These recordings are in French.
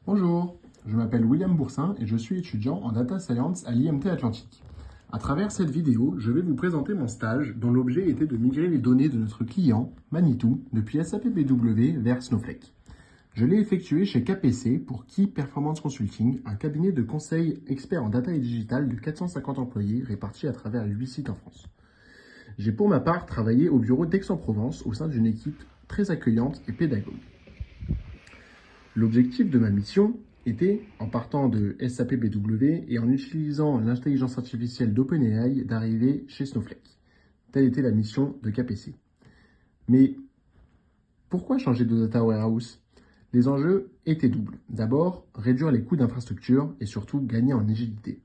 Bonjour, je m'appelle William Boursin et je suis étudiant en Data Science à l'IMT Atlantique. À travers cette vidéo, je vais vous présenter mon stage dont l'objet était de migrer les données de notre client, Manitou, depuis SAP BW vers Snowflake. Je l'ai effectué chez KPC pour Key Performance Consulting, un cabinet de conseil expert en data et digital de 450 employés répartis à travers 8 sites en France. J'ai pour ma part travaillé au bureau d'Aix-en-Provence au sein d'une équipe très accueillante et pédagogue. L'objectif de ma mission était, en partant de SAP BW et en utilisant l'intelligence artificielle d'OpenAI, d'arriver chez Snowflake. Telle était la mission de KPC. Mais pourquoi changer de data warehouse? Les enjeux étaient doubles. D'abord, réduire les coûts d'infrastructure et surtout gagner en agilité.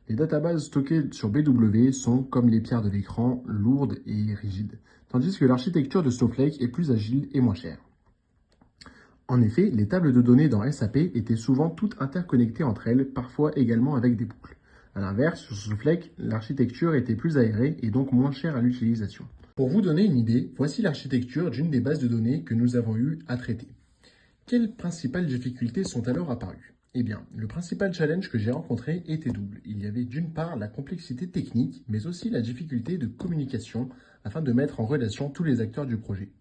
Les databases stockées sur BW sont, comme les pierres de l'écran, lourdes et rigides, tandis que l'architecture de Snowflake est plus agile et moins chère. En effet, les tables de données dans SAP étaient souvent toutes interconnectées entre elles, parfois également avec des boucles. A l'inverse, sur Snowflake, l'architecture était plus aérée et donc moins chère à l'utilisation. Pour vous donner une idée, voici l'architecture d'une des bases de données que nous avons eu à traiter. Quelles principales difficultés sont alors apparues? Eh bien, le principal challenge que j'ai rencontré était double. Il y avait d'une part la complexité technique, mais aussi la difficulté de communication afin de mettre en relation tous les acteurs du projet.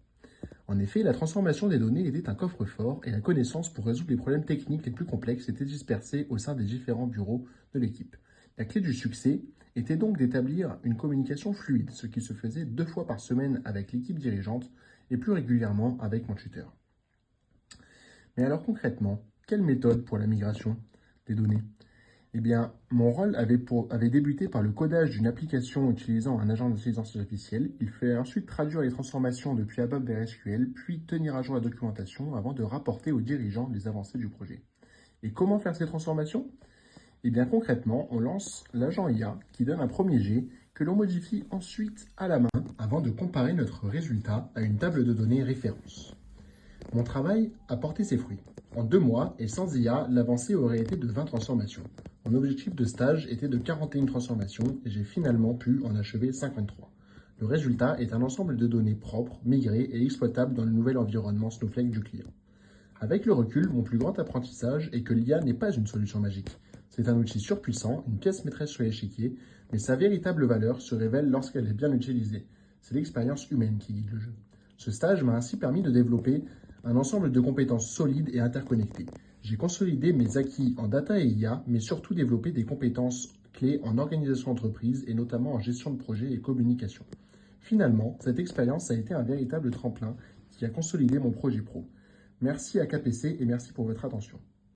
En effet, la transformation des données était un coffre-fort et la connaissance pour résoudre les problèmes techniques les plus complexes était dispersée au sein des différents bureaux de l'équipe. La clé du succès était donc d'établir une communication fluide, ce qui se faisait 2 fois par semaine avec l'équipe dirigeante et plus régulièrement avec mon tuteur. Mais alors concrètement, quelle méthode pour la migration des données? Eh bien, mon rôle avait débuté par le codage d'une application utilisant un agent d'intelligence artificielle. Il fallait ensuite traduire les transformations depuis ABAP vers SQL, puis tenir à jour la documentation avant de rapporter aux dirigeants les avancées du projet. Et comment faire ces transformations? Eh bien, concrètement, on lance l'agent IA qui donne un premier jet que l'on modifie ensuite à la main avant de comparer notre résultat à une table de données référence. Mon travail a porté ses fruits. En 2 mois, et sans IA, l'avancée aurait été de 20 transformations. Mon objectif de stage était de 41 transformations et j'ai finalement pu en achever 53. Le résultat est un ensemble de données propres, migrées et exploitables dans le nouvel environnement Snowflake du client. Avec le recul, mon plus grand apprentissage est que l'IA n'est pas une solution magique. C'est un outil surpuissant, une pièce maîtresse sur l'échiquier, mais sa véritable valeur se révèle lorsqu'elle est bien utilisée. C'est l'expérience humaine qui guide le jeu. Ce stage m'a ainsi permis de développer un ensemble de compétences solides et interconnectées. J'ai consolidé mes acquis en data et IA, mais surtout développé des compétences clés en organisation d'entreprise et notamment en gestion de projet et communication. Finalement, cette expérience a été un véritable tremplin qui a consolidé mon projet pro. Merci à KPC et merci pour votre attention.